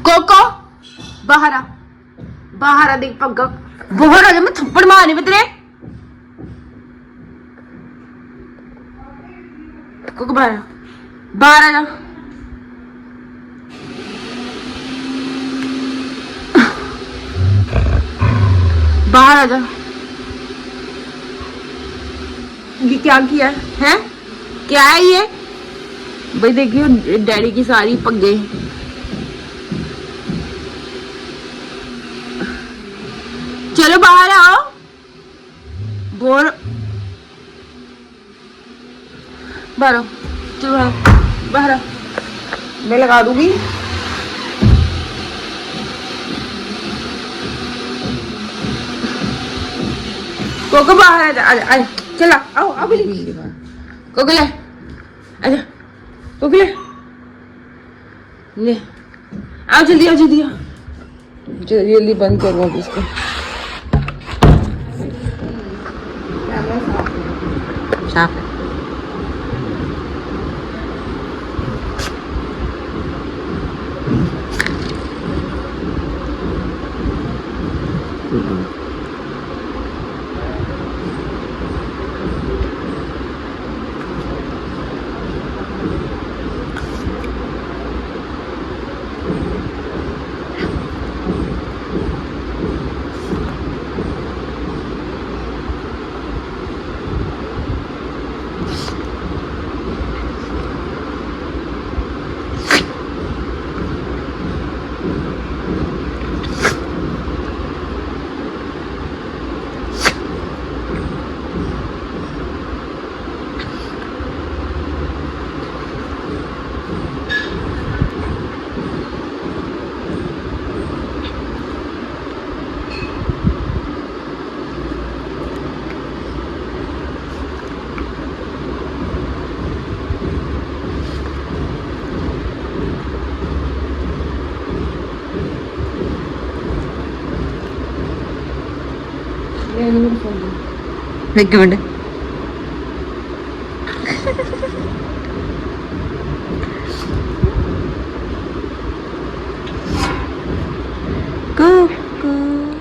Cocoa बाहर आ, बाहर आ, देख पग्गा बाहर आ जा, मैं थप्पड़ मारने में तेरे। कोको बाहर आ, बाहर आ जा। बाहर आ जा। ये क्या किया है? क्या है ये? भाई देखियो डैडी की सारी पग्गे। चलो बाहर आओ। बोल बाहर आओ, चलो बाहर बाहर आओ, मैं लगा दूंगी। कोको बाहर आ जा, आ जा, चला आओ आओ बिल्ली। कोको ले आजा, कोको ले ले, आओ जल्दी आओ जल्दी आओ, जल्दी जल्दी बंद करूँ अब इसको। साफ है। एक मिनट,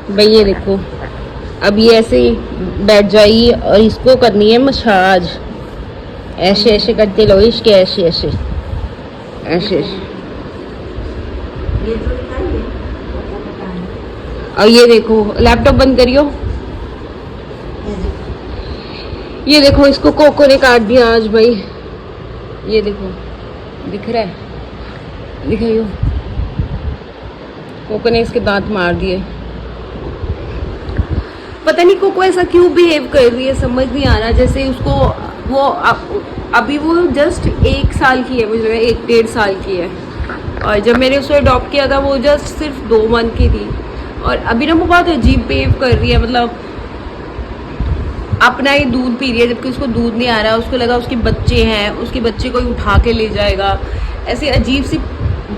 भाई ये देखो, अब ये ऐसे बैठ जाइए और इसको करनी है मसाज। ऐसे ऐसे करते लो इसके, ऐसे ऐसे ऐसे। और ये देखो, लैपटॉप बंद करियो। ये देखो, इसको कोको ने काट दिया आज भाई। ये देखो, दिख रहा है? दिखाइयो, कोको ने इसके दांत मार दिए। पता नहीं कोको ऐसा क्यों बिहेव कर रही है, समझ नहीं आ रहा। जैसे उसको वो अभी वो जस्ट 1 साल की है, मुझे 1-1.5 साल की है। और जब मैंने उसको अडॉप्ट किया था वो जस्ट सिर्फ 2 मंथ की थी। और अभी ना वो बहुत अजीब बिहेव कर रही है, मतलब अपना ही दूध पी रही है जबकि उसको दूध नहीं आ रहा। उसको लगा उसके बच्चे हैं, उसके बच्चे को ही उठा के ले जाएगा। ऐसे अजीब सी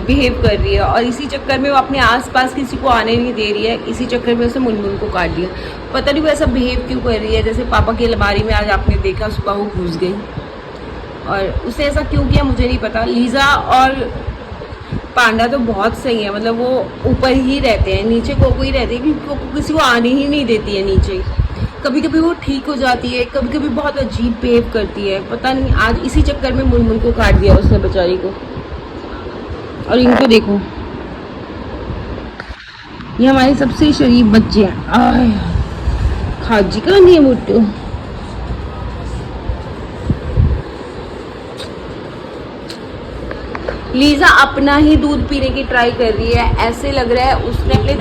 बिहेव कर रही है। और इसी चक्कर में वो अपने आसपास किसी को आने नहीं दे रही है। इसी चक्कर में उसने मुनमुन को काट दिया। पता नहीं वो ऐसा बिहेव क्यों कर रही है। जैसे पापा की अलमारी में आज आपने देखा, सुबह वो घुस गई। और उसने ऐसा क्यों किया मुझे नहीं पता। लीज़ा और पांडा तो बहुत सही है, मतलब वो ऊपर ही रहते हैं, नीचे कोको ही रहती है क्योंकि कोको किसी को आने ही नहीं देती है नीचे। कभी कभी वो ठीक हो जाती है, कभी कभी बहुत अजीब बिहेव करती है। पता नहीं आज इसी चक्कर में मुनमुन को काट दिया उसने बेचारी को। और इनको देखो, ये हमारे सबसे शरीफ बच्चे हैं। खाजी का नहीं है मुट्टू। लीजा अपना ही दूध पीने की ट्राई कर रही है। ऐसे लग रहा है उसने अपने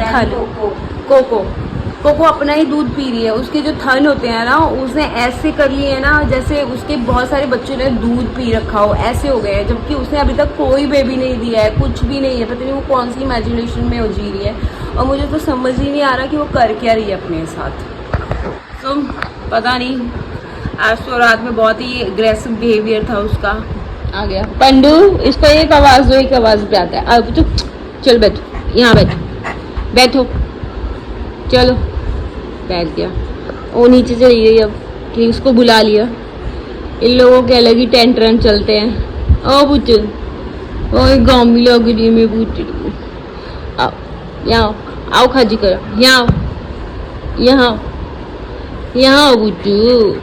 कोको अपना ही दूध पी रही है। उसके जो थन होते हैं ना, उसने ऐसे कर लिए है ना जैसे उसके बहुत सारे बच्चों ने दूध पी रखा हो, ऐसे हो गए हैं। जबकि उसने अभी तक कोई बेबी नहीं दिया है, कुछ भी नहीं है। पता नहीं वो कौन सी इमेजिनेशन में जी रही है। और मुझे तो समझ ही नहीं आ रहा कि वो कर क्या रही है अपने साथ। तो पता नहीं, आज तो रात में बहुत ही एग्रेसिव बिहेवियर था उसका। आ गया पंडू, इसको एक आवाज दो, एक आवाज पे आता है। अब तो चल बैठो, यहाँ बैठो बैठो, चलो बैठ गया। वो नीचे चली गई अब कि उसको बुला लिया। इन लोगों के अलग ही टेंट्रम चलते हैं। ओ पुत्र, ओ गाँव में लग रही है मेरे पुत्र को। यहाँ आओ खाजी करो, यहाँ यहाँ यहाँ बुद्धू,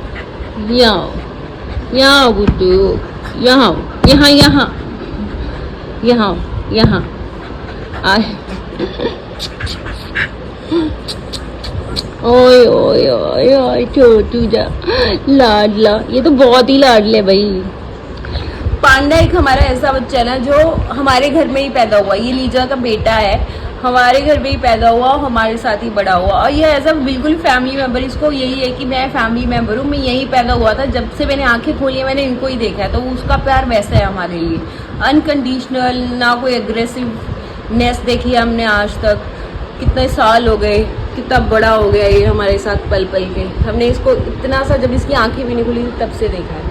यहाँ बुद्धू, यहाँ यहाँ यहाँ यहाँ यहाँ आए। ओए ओए ओए ओए छोटू जा लाडला, ये तो बहुत ही लाडले भाई। पांडा एक हमारा ऐसा बच्चा है ना जो हमारे घर में ही पैदा हुआ। ये लीजा का बेटा है, हमारे घर में ही पैदा हुआ, हमारे साथ ही बड़ा हुआ, और ये ऐसा बिल्कुल फैमिली मेंबर। इसको यही है कि मैं फैमिली मेंबर हूँ, मैं यही पैदा हुआ था। जब से मैंने आंखें खोली है मैंने इनको ही देखा है, तो उसका प्यार वैसा है हमारे लिए, अनकंडीशनल, ना कोई एग्रेसिवनेस देखी है हमने आज तक। कितने साल हो गए, कितना बड़ा हो गया ये हमारे साथ पल पल के। हमने इसको इतना सा, जब इसकी आंखें भी नहीं खुली तब से देखा है,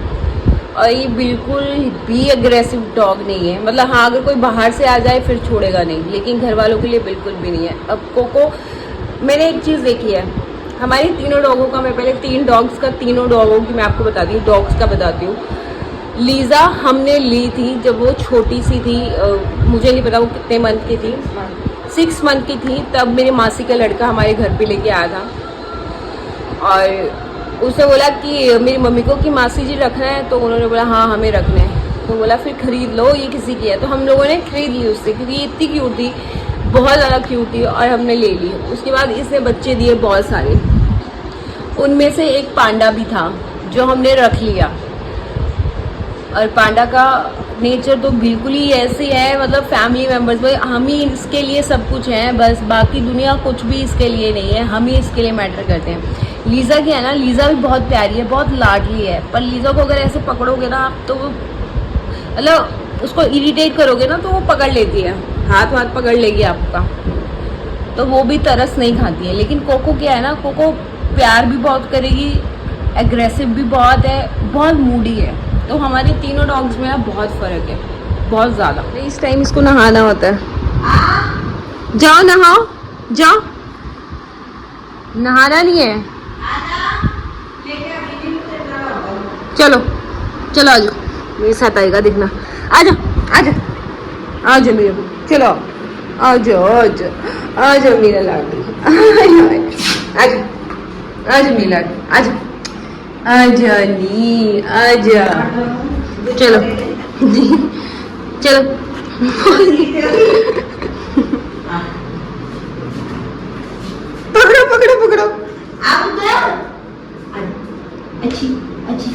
और ये बिल्कुल भी अग्रेसिव डॉग नहीं है। मतलब हाँ, अगर कोई बाहर से आ जाए फिर छोड़ेगा नहीं, लेकिन घर वालों के लिए बिल्कुल भी नहीं है। अब कोको, मैंने एक चीज़ देखी है हमारी तीनों डॉगों का, मैं पहले 3 डॉग्स का, तीनों डॉगों की मैं आपको बताती हूँ, डॉग्स का बताती हूँ। लीज़ा हमने ली थी जब वो छोटी सी थी, मुझे नहीं पता वो कितने मंथ की थी, 6 मंथ की थी। तब मेरे मासी का लड़का हमारे घर पे लेके आया था, और उसने बोला कि मेरी मम्मी को कि मासी जी रखना है, तो उन्होंने बोला हाँ हमें रखना है। तो बोला फिर खरीद लो, ये किसी की है। तो हम लोगों ने खरीद ली उससे, क्योंकि ये इतनी क्यूट थी, बहुत ज़्यादा क्यूट थी, और हमने ले ली। उसके बाद इसने बच्चे दिए बहुत सारे, उनमें से एक पांडा भी था जो हमने रख लिया। और पांडा का नेचर तो बिल्कुल ही ऐसे है, मतलब फैमिली मेम्बर्स भाई, हम ही इसके लिए सब कुछ हैं, बस बाकी दुनिया कुछ भी इसके लिए नहीं है, हम ही इसके लिए मैटर करते हैं। लीज़ा क्या है ना, लीज़ा भी बहुत प्यारी है, बहुत लाडली है, पर लीज़ा को अगर ऐसे पकड़ोगे ना आप, तो वो मतलब उसको इरिटेट करोगे ना तो वो पकड़ लेती है, हाथ पकड़ लेगी आपका, तो वो भी तरस नहीं खाती है। लेकिन कोको क्या है ना, कोको प्यार भी बहुत करेगी, एग्रेसिव भी बहुत है, बहुत मूडी है। तो हमारे तीनों डॉग्स में ना बहुत फ़र्क है, बहुत ज़्यादा। इस टाइम इसको नहाना होता है, जाओ नहाओ, जाओ, नहाना नहीं है, चलो चलो आ जाओ, मेरे साथ आएगा देखना, आ जाओ आ जाओ आ जाओ मेरे, चलो आ जाओ आ जाओ आ जाओ मेरा लाडू, आ जाओ आ जाओ मेरा लाडू, आ जाओ आ जाओ नी, आ जाओ, चलो चलो पकड़ो पकड़ो पकड़ो, अच्छी अच्छी,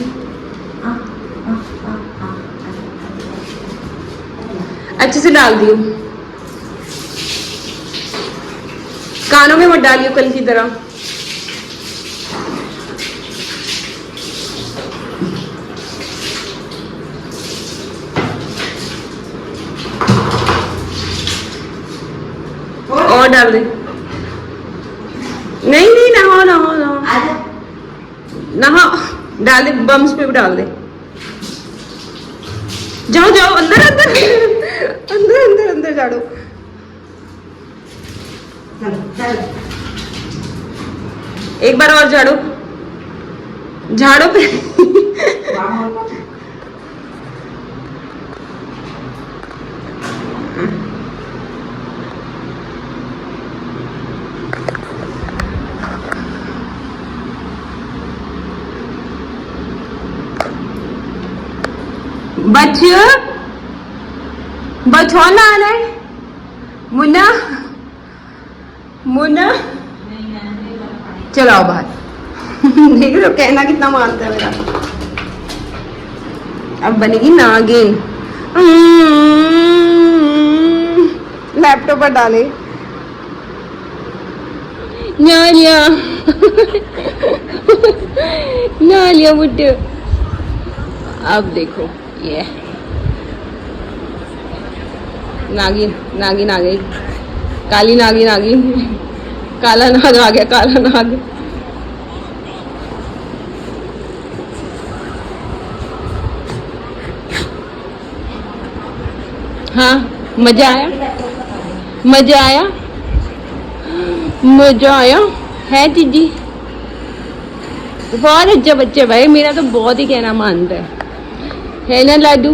अच्छे से डाल दियो, कानों में मत डालियो कल की तरह। और डाल दे, नहीं नहीं नहाओ नहाओ नहाओ नहाओ, डाल दे, बम्स पे भी डाल दे, जाओ जाओ अंदर अंदर अंदर अंदर अंदर झाड़ो, एक बार और झाड़ो, झाड़ो पे बच्चों ना आना है, मुन्ना मुन्ना चलो आओ बाहर देख लो कहना कितना मानता है मेरा। अब बनेगी नागिन, लैपटॉप पर डाले नालिया नालिया बुड्ढे। अब देखो ये नागिन नागिन आ गई, काली नागिन आ गई, काला नाग आ गया, काला नाग। हाँ मजा आया, मजा आया, मजा आया है दीदी, बहुत अच्छा बच्चा भाई मेरा, तो बहुत ही कहना मानता है ना लाडू।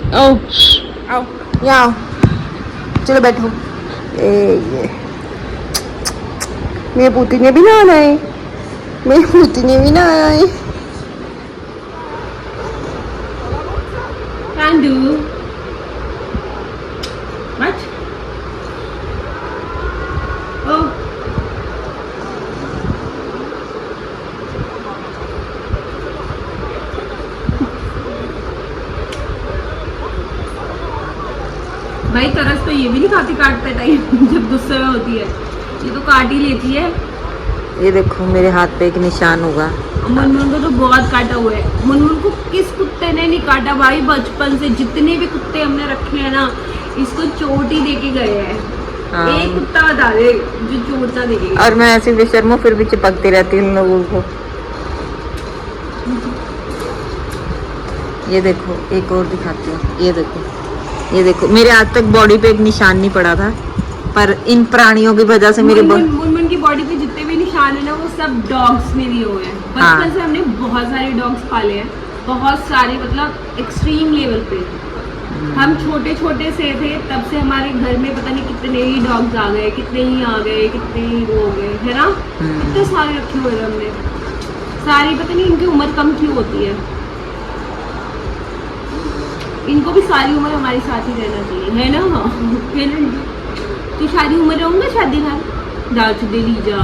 आओ आओ यहाँ आओ। चलो बैठो। ये मेरे पोती ने भी नहाना है, मेरी पोती ने भी नहाना है। Can do. What? Oh. भाई तरस तो ये भी नहीं खाती काटते टाइम जब गुस्से में होती है, ये तो काट ही लेती है। ये देखो मेरे हाथ पे एक निशान होगा। मुनमुन को तो बहुत काटा हुआ है। मुनमुन को किस कुत्ते ने नहीं काटा भाई, बचपन से जितने भी कुत्ते हमने रखे हैं ना, इसको चोट ही देके गए हैं। हाँ। एक कुत्ता बता दे जो चोट ना देके गया। और मैं ऐसी बेशर्म हूँ फिर भी चिपकती रहती हूँ लोगों को। ये देखो एक और दिखाती हूँ, ये देखो, ये देखो मेरे आज तक बॉडी पे एक निशान नहीं पड़ा था, पर इन प्राणियों की वजह से मेरी मुनमुन की बॉडी पे जितने भी निशान है ना, वो सब डॉग्स ने दिए हुए हैं। बचपन से हमने बहुत सारे डॉग्स पाले हैं, बहुत सारे, मतलब एक्सट्रीम लेवल पे। हम छोटे छोटे से थे तब से हमारे घर में पता नहीं कितने ही डॉग्स आ गए, कितने ही आ गए, कितने ही वो हो गए, है ना। कितने सारे रखे हुए हैं हमने, सारी, पता नहीं इनकी उम्र कम क्यों होती है। इनको भी सारी उम्र हमारे साथ ही रहना चाहिए, है ना। हाँ, है ना। तू सारी उम्र रहूंगा शादी घर, दाल दे ली जा,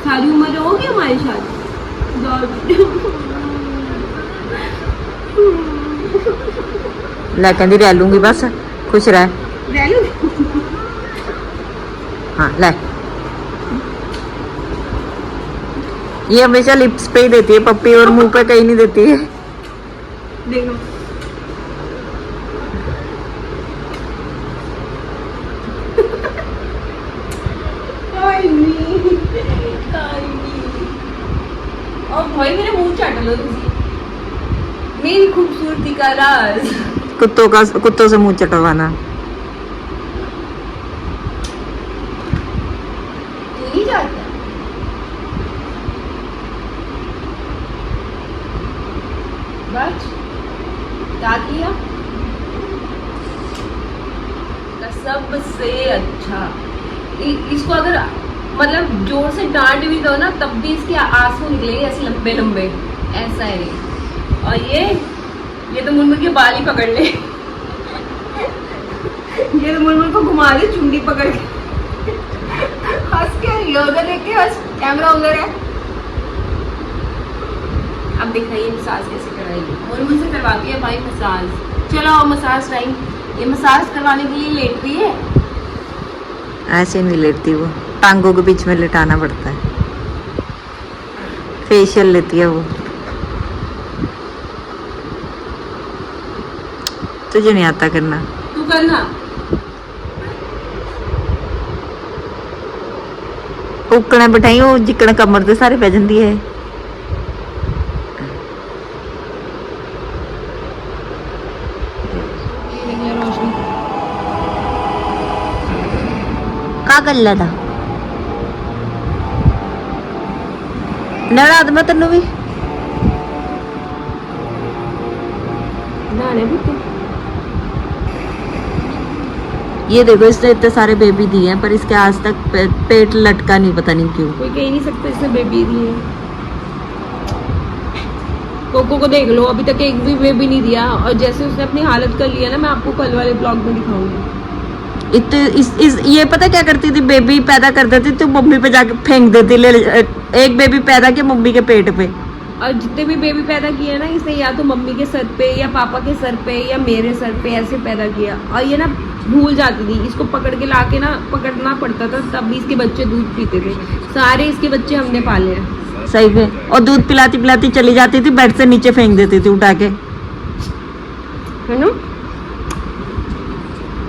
सारी उम्र रहोगी हमारे साथ। लै कहती रह लूंगी, बस खुश रह लूंगी। हाँ ले। ये हमेशा लिप्स पे ही देती है पप्पी, और मुंह पे कहीं नहीं देती है। देखो और भाई मेरे मुंह चाट लो तुसी, मेरी खूबसूरती का राज। कुत्तों से मुंह चटवाना। तू नहीं चाहता? बस दाद लिया सबसे अच्छा। इसको अगर मतलब जोर से डांट भी दो ना, तब भी इसके आंसू निकलेंगे ऐसे लंबे लंबे, ऐसा है ये। और ये तो मुनमुन के बाल ही पकड़ ले। ये तो मुनमुन को घुमा दे चुंडी पकड़ के। हंस के रही है, उधर देख के हंस, कैमरा उधर है। अब दिखाइए मसाज कैसे कराइए। मुनमुन से करवाती है भाई मसाज। चलो मसाज टाइम। ये मसाज करवाने के लिए लेट रही है। ऐसे नहीं लेटती वो, टांगों के बीच में लेटाना पड़ता है। फेशियल लेती है वो। तुझे नहीं आता करना, तू करना। उकने बिठाई वो जिकने कमर से सारे पै जाती है। का कर ला था नड़ा दमा तेन भी। ये देखो इसने इतने सारे बेबी दिए हैं, पर इसके आज तक पेट लटका नहीं, पता नहीं क्यों। कोई कह नहीं सकता इसने बेबी दी है। कोको को देख लो, अभी तक एक भी बेबी नहीं दिया, और जैसे उसने अपनी हालत कर लिया ना, मैं आपको कल वाले ब्लॉग में दिखाऊंगी। ये पता क्या करती थी, बेबी पैदा कर देती तो मम्मी पे जाके फेंक देती। एक बेबी पैदा किया मम्मी के पेट पे, और जितने भी बेबी पैदा किए ना, इसने या तो मम्मी के सर पे या पापा के सर पे या मेरे सर पे ऐसे पैदा किया। और ये ना भूल जाती थी, इसको पकड़ के लाके ना पकड़ना पड़ता था, तब भी इसके बच्चे दूध पीते थे। सारे इसके बच्चे हमने पाले हैं। सही में। और दूध पिलाती पिलाती चली जाती थी, बेड से नीचे फेंक देती थी उठा के, है ना।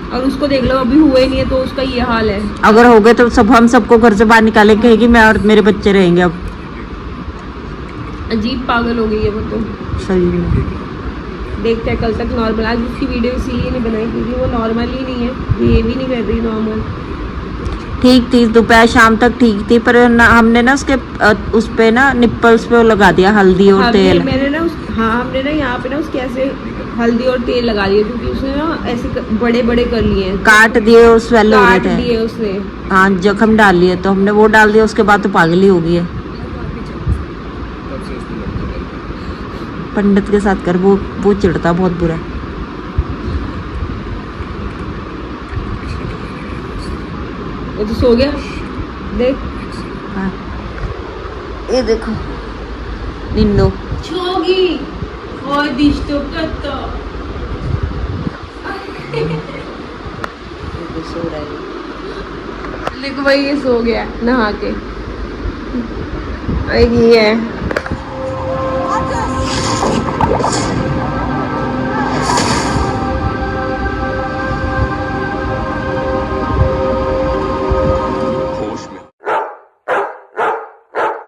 और उसको देख लो, अभी हुए नहीं है तो उसका ये हाल है। अगर हो गए तो सब हम सबको घर से बाहर निकाले, कहेगी मैं और मेरे बच्चे रहेंगे। अब अजीब पागल हो गई है वो तो। सही में। देखते हैं कल तक नॉर्मल। आज उसकी वीडियो इसीलिए नहीं बनाई क्योंकि वो नॉर्मल ही नहीं है, ये भी नहीं कर रही नॉर्मल। ठीक थी दोपहर शाम तक ठीक थी, पर ना हमने ना उसके उस पे ना निप्पल्स पे लगा दिया हल्दी और तेल। मैंने ना हाँ हमने ना यहाँ पे ना उसके ऐसे हल्दी और तेल लगा दिए क्योंकि उसने ना ऐसे बड़े बड़े कर लिए हैं, काट दिए और स्वेल हो काट गए थे। दिए उसने। हाँ जख्म डाल लिए, तो हमने वो डाल दिया, उसके बाद तो पागल ही हो गई है। पंडित के साथ कर, वो चिढ़ता बहुत बुरा। वो तो सो गया, देख हाँ ये देखो निन्नो छोगी और दिष्टो करता। सो रहा है। देखो भाई ये सो गया नहा के। और ये है